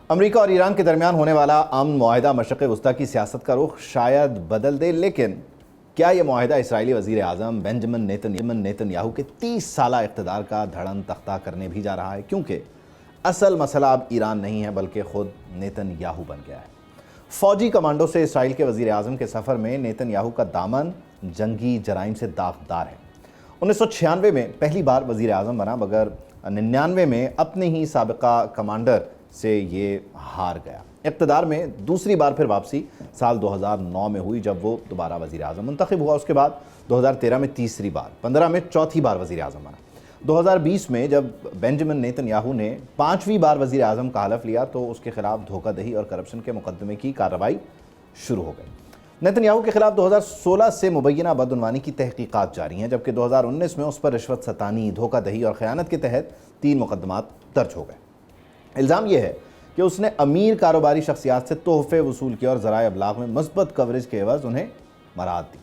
امریکہ اور ایران کے درمیان ہونے والا امن معاہدہ مشرق وسطیٰ کی سیاست کا رخ شاید بدل دے، لیکن کیا یہ معاہدہ اسرائیلی وزیر اعظم بنجمن نیتن یاہو کے 30 سالہ اقتدار کا دھڑن تختہ کرنے بھی جا رہا ہے؟ کیونکہ اصل مسئلہ اب ایران نہیں ہے بلکہ خود نیتن یاہو بن گیا ہے۔ فوجی کمانڈو سے اسرائیل کے وزیر اعظم کے سفر میں نیتن یاہو کا دامن جنگی جرائم سے داغدار ہے۔ 1996 میں پہلی بار وزیر اعظم بنا، مگر 99 میں اپنے ہی سابقہ کمانڈر سے یہ ہار گیا۔ اقتدار میں دوسری بار پھر واپسی سال 2009 میں ہوئی جب وہ دوبارہ وزیر اعظم منتخب ہوا۔ اس کے بعد 2013 میں تیسری بار، 15 میں چوتھی بار وزیر اعظم بنا۔ 2020 میں جب بنجمن نیتن یاہو نے 5ویں بار وزیر اعظم کا حلف لیا تو اس کے خلاف دھوکہ دہی اور کرپشن کے مقدمے کی کارروائی شروع ہو گئی۔ نیتن یاہو کے خلاف 2016 سے مبینہ بدعنوانی کی تحقیقات جاری ہیں، جبکہ 2019 میں اس پر رشوت ستانی، دھوکہ دہی اور خیانت کے تحت 3 مقدمات درج ہو گئے۔ الزام یہ ہے کہ اس نے امیر کاروباری شخصیات سے تحفے وصول کیے اور ذرائع ابلاغ میں مثبت کوریج کے عوض انہیں مراد دی۔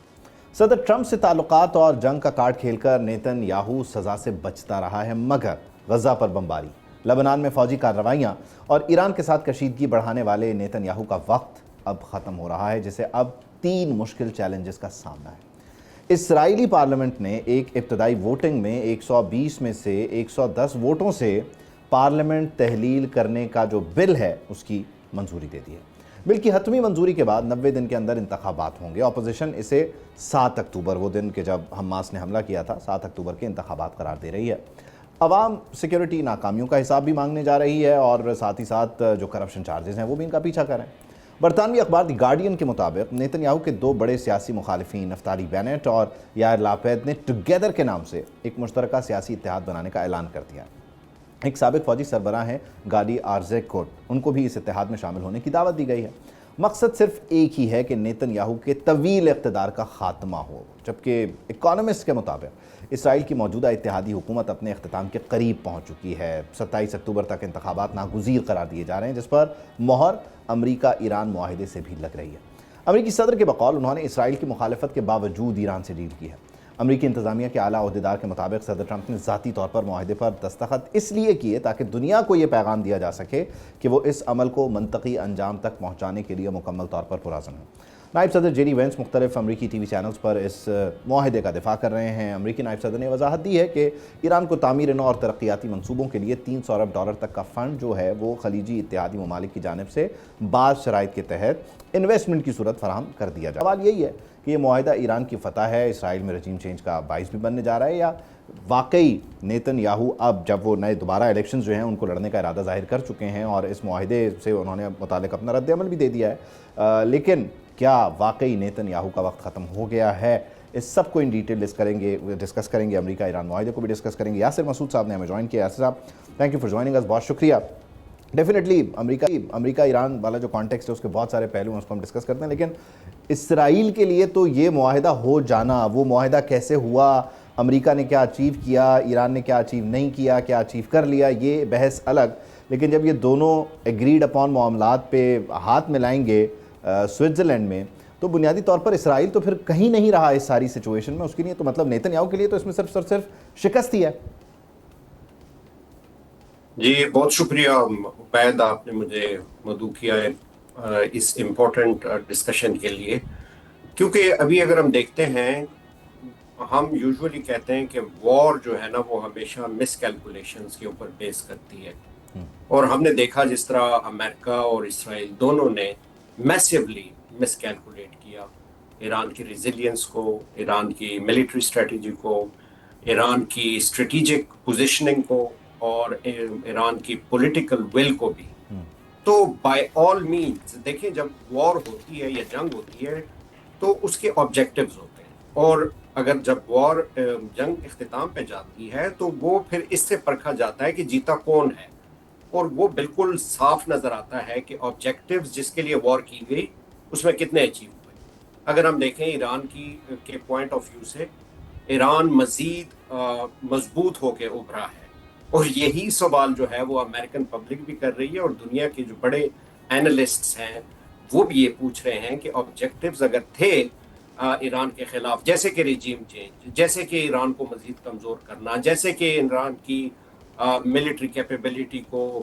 صدر ٹرمپ سے تعلقات اور جنگ کا کارڈ کھیل کر نیتن یاہو سزا سے بچتا رہا ہے، مگر غزہ پر بمباری، لبنان میں فوجی کارروائیاں اور ایران کے ساتھ کشیدگی بڑھانے والے نیتن یاہو کا وقت اب ختم ہو رہا ہے، جسے اب 3 مشکل چیلنجز کا سامنا ہے۔ اسرائیلی پارلیمنٹ نے ایک ابتدائی ووٹنگ میں 120 میں سے 110 ووٹوں سے پارلیمنٹ تحلیل کرنے کا جو بل ہے اس کی منظوری دے دی ہے۔ بل کی حتمی منظوری کے بعد 90 دن کے اندر انتخابات ہوں گے۔ اپوزیشن اسے 7 اکتوبر، وہ دن کہ جب حماس نے حملہ کیا تھا، 7 اکتوبر کے انتخابات قرار دے رہی ہے۔ عوام سیکیورٹی ناکامیوں کا حساب بھی مانگنے جا رہی ہے اور ساتھ ہی ساتھ جو کرپشن چارجز ہیں وہ بھی ان کا پیچھا کریں۔ برطانوی اخبار دی گارڈین کے مطابق نیتن یاہو کے 2 بڑے سیاسی مخالفین نفتالی بینٹ اور یائر لاپید نے ٹوگیدر کے نام سے ایک مشترکہ سیاسی اتحاد بنانے کا اعلان کر دیا۔ ایک سابق فوجی سربراہ ہیں گاڈی آرزیکوٹ، ان کو بھی اس اتحاد میں شامل ہونے کی دعوت دی گئی ہے۔ مقصد صرف ایک ہی ہے کہ نیتن یاہو کے طویل اقتدار کا خاتمہ ہو، جبکہ اکانومسٹ کے مطابق اسرائیل کی موجودہ اتحادی حکومت اپنے اختتام کے قریب پہنچ چکی ہے۔ 27 اکتوبر تک انتخابات ناگزیر قرار دیے جا رہے ہیں، جس پر مہر امریکہ ایران معاہدے سے بھی لگ رہی ہے۔ امریکی صدر کے بقول انہوں نے اسرائیل کی مخالفت کے باوجود ایران سے ڈیل کی ہے۔ امریکی انتظامیہ کے اعلیٰ عہدیدار کے مطابق صدر ٹرمپ نے ذاتی طور پر معاہدے پر دستخط اس لیے کیے تاکہ دنیا کو یہ پیغام دیا جا سکے کہ وہ اس عمل کو منطقی انجام تک پہنچانے کے لیے مکمل طور پر پرعزم ہیں۔ نائب صدر جے ڈی وینس مختلف امریکی ٹی وی چینلز پر اس معاہدے کا دفاع کر رہے ہیں۔ امریکی نائب صدر نے وضاحت دی ہے کہ ایران کو تعمیر نو اور ترقیاتی منصوبوں کے لیے 300 ارب ڈالر تک کا فنڈ جو ہے وہ خلیجی اتحادی ممالک کی جانب سے بعض شرائط کے تحت انویسٹمنٹ کی صورت فراہم کر دیا جائے۔ سوال یہی ہے کہ یہ معاہدہ ایران کی فتح ہے، اسرائیل میں رجیم چینج کا باعث بھی بننے جا رہا ہے، یا واقعی نیتن یاہو اب جب وہ نئے دوبارہ الیکشنز جو ہیں ان کو لڑنے کا ارادہ ظاہر کر چکے ہیں اور اس معاہدے سے انہوں نے متعلق اپنا رد عمل بھی دے دیا ہے، لیکن کیا واقعی نیتن یاہو کا وقت ختم ہو گیا ہے؟ اس سب کو ان ڈیٹیل ڈسکس کریں گے، امریکہ ایران معاہدے کو بھی ڈسکس کریں گے۔ یاسر مسعود صاحب نے ہمیں جوائن کیا۔ یاسر صاحب، تھینک یو فار جوائننگ اس، بہت شکریہ۔ ڈیفینیٹلی امریکہ ایران والا جو کانٹیکسٹ ہے اس کے بہت سارے پہلو ہیں، اس کو ہم ڈسکس کرتے ہیں، لیکن اسرائیل کے لیے تو یہ معاہدہ ہو جانا، وہ معاہدہ کیسے ہوا، امریکہ نے کیا اچیو کیا، ایران نے کیا اچیو نہیں کیا، کیا اچیو کر لیا، یہ بحث الگ، لیکن جب یہ دونوں ایگریڈ اپون معاملات پہ ہاتھ ملائیں گے سوئٹزرلینڈ میں، تو بنیادی طور پر اسرائیل تو پھر کہیں نہیں رہا اس ساری سچویشن میں۔ اس کے لیے تو مطلب نیتن یاہو کے لیے تو اس میں صرف اور صرف شکست ہی ہے۔ جی بہت شکریہ عبید، آپ نے مجھے مدعو کیا ہے اس امپورٹنٹ ڈسکشن کے لیے، کیونکہ ابھی اگر ہم دیکھتے ہیں، ہم یوزولی کہتے ہیں کہ وار جو ہے نا وہ ہمیشہ مس کیلکولیشنز کے اوپر بیس کرتی ہے، اور ہم نے دیکھا جس طرح امریکہ اور اسرائیل دونوں نے میسیولی مس کیلکولیٹ کیا ایران کی ریزیلینس کو، ایران کی ملٹری اسٹریٹجی کو، ایران کی اسٹریٹجک پوزیشننگ کو، اور ایران کی پولیٹیکل ول کو بھی۔ تو بائی آل مینز دیکھیں، جب وار ہوتی ہے یا جنگ ہوتی ہے تو اس کے آبجیکٹیوز ہوتے ہیں، اور اگر جب جنگ اختتام پہ جاتی ہے تو وہ پھر اس سے پرکھا جاتا ہے کہ جیتا کون ہے، اور وہ بالکل صاف نظر آتا ہے کہ آبجیکٹیوز جس کے لیے وار کی گئی اس میں کتنے اچیو ہوئے۔ اگر ہم دیکھیں ایران کے پوائنٹ آف ویو سے، ایران مزید مضبوط ہو کے ابھرا ہے، اور یہی سوال جو ہے وہ امریکن پبلک بھی کر رہی ہے، اور دنیا کے جو بڑے اینالسٹس ہیں وہ بھی یہ پوچھ رہے ہیں کہ آبجیکٹیوز اگر تھے ایران کے خلاف، جیسے کہ ریجیم چینج، جیسے کہ ایران کو مزید کمزور کرنا، جیسے کہ ایران کی ملٹری کیپیبلٹی کو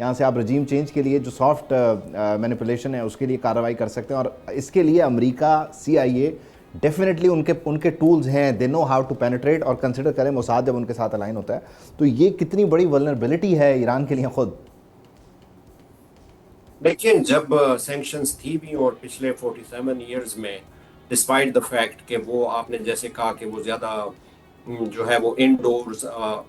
یہاں سے آپ رجیم چینج کے لیے جو سافٹ مینیپولیشن ہے اس کے لیے کارروائی کر سکتے ہیں، اور اس کے لیے امریکہ CIA ڈیفینیٹلی ان کے ٹولز ہیں، دے نو ہاؤ ٹو پینیٹریٹ. اور کنسیڈر کریں موساد جب ان کے ساتھ الائن ہوتا ہے تو یہ کتنی بڑی ولنربلٹی ہے ایران کے لیے خود. دیکھیں جب سینکشنز تھی بھی اور پچھلے 47 ایئرز میں ڈسپائٹ دا فیکٹ کہ وہ آپ نے جیسے کہا کہ وہ زیادہ جو ہے وہ انڈورز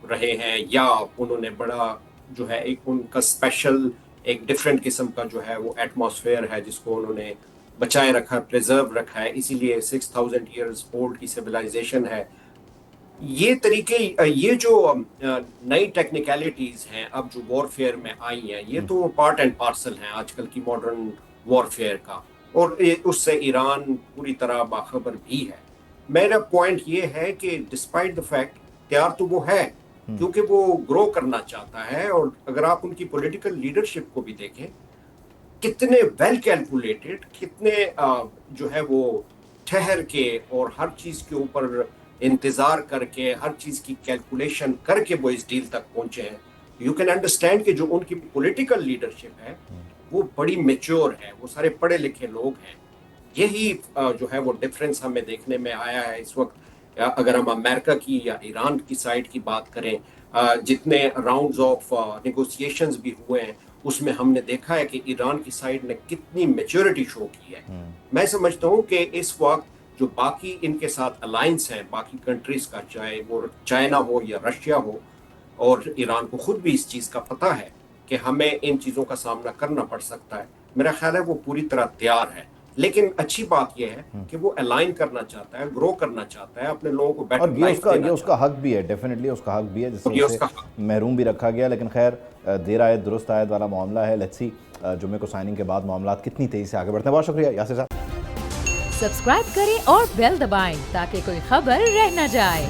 رہے ہیں، یا انہوں نے بڑا جو ہے ایک ان کا اسپیشل ایک ڈفرینٹ قسم کا جو ہے وہ ایٹماسفیئر ہے جس کو انہوں نے بچائے رکھا، پریزرو رکھا ہے، اسی لیے 6000 ایئرز اولڈ کی سویلائزیشن ہے. یہ طریقے، یہ جو نئی ٹیکنیکلٹیز ہیں اب جو وار فیئر میں آئی ہیں، یہ تو پارٹ اینڈ پارسل ہیں آج کل کی ماڈرن وار فیئر کا، اور اس سے ایران پوری طرح باخبر بھی ہے. میرا پوائنٹ یہ ہے کہ ڈسپائٹ دا فیکٹ تیار تو وہ ہے کیونکہ وہ گرو کرنا چاہتا ہے. اور اگر آپ ان کی پولیٹیکل لیڈرشپ کو بھی دیکھیں، کتنے ویل کیلکولیٹڈ، کتنے جو ہے وہ ٹھہر کے اور ہر چیز کے اوپر انتظار کر کے، ہر چیز کی کیلکولیشن کر کے وہ اس ڈیل تک پہنچے ہیں. یو کین انڈرسٹینڈ کہ جو ان کی پولیٹیکل لیڈرشپ ہے وہ بڑی میچور ہے، وہ سارے پڑھے لکھے لوگ ہیں. یہی جو ہے وہ ڈفرینس ہمیں دیکھنے میں آیا ہے اس وقت. اگر ہم امریکہ کی یا ایران کی سائڈ کی بات کریں، جتنے راؤنڈز آف نیگوسیشنز بھی ہوئے ہیں اس میں ہم نے دیکھا ہے کہ ایران کی سائڈ نے کتنی میچورٹی شو کی ہے. میں سمجھتا ہوں کہ اس وقت جو باقی ان کے ساتھ الائنس ہیں باقی کنٹریز کا، چاہے وہ چائنا ہو یا رشیا ہو، اور ایران کو خود بھی اس چیز کا پتہ ہے کہ ہمیں ان چیزوں کا سامنا کرنا پڑ سکتا ہے، میرا خیال ہے وہ پوری طرح تیار ہے. لیکن اچھی بات یہ ہے کہ وہ الائن کرنا چاہتا ہے، گرو کرنا چاہتا ہے، اپنے لوگوں کو بیٹر لائف دینا. یہ اس کا حق بھی ہے، ڈیفینیٹلی اس کا حق بھی ہے، جس سے اسے محروم بھی رکھا گیا. لیکن خیر دیر آیت درست آیت والا معاملہ ہے. لیٹس سی جمعے کو سائننگ کے بعد معاملات کتنی تیزی سے آگے بڑھتے ہیں. بہت شکریہ یاسر صاحب. سبسکرائب کریں اور بیل دبائیں تاکہ کوئی خبر رہ نہ جائے.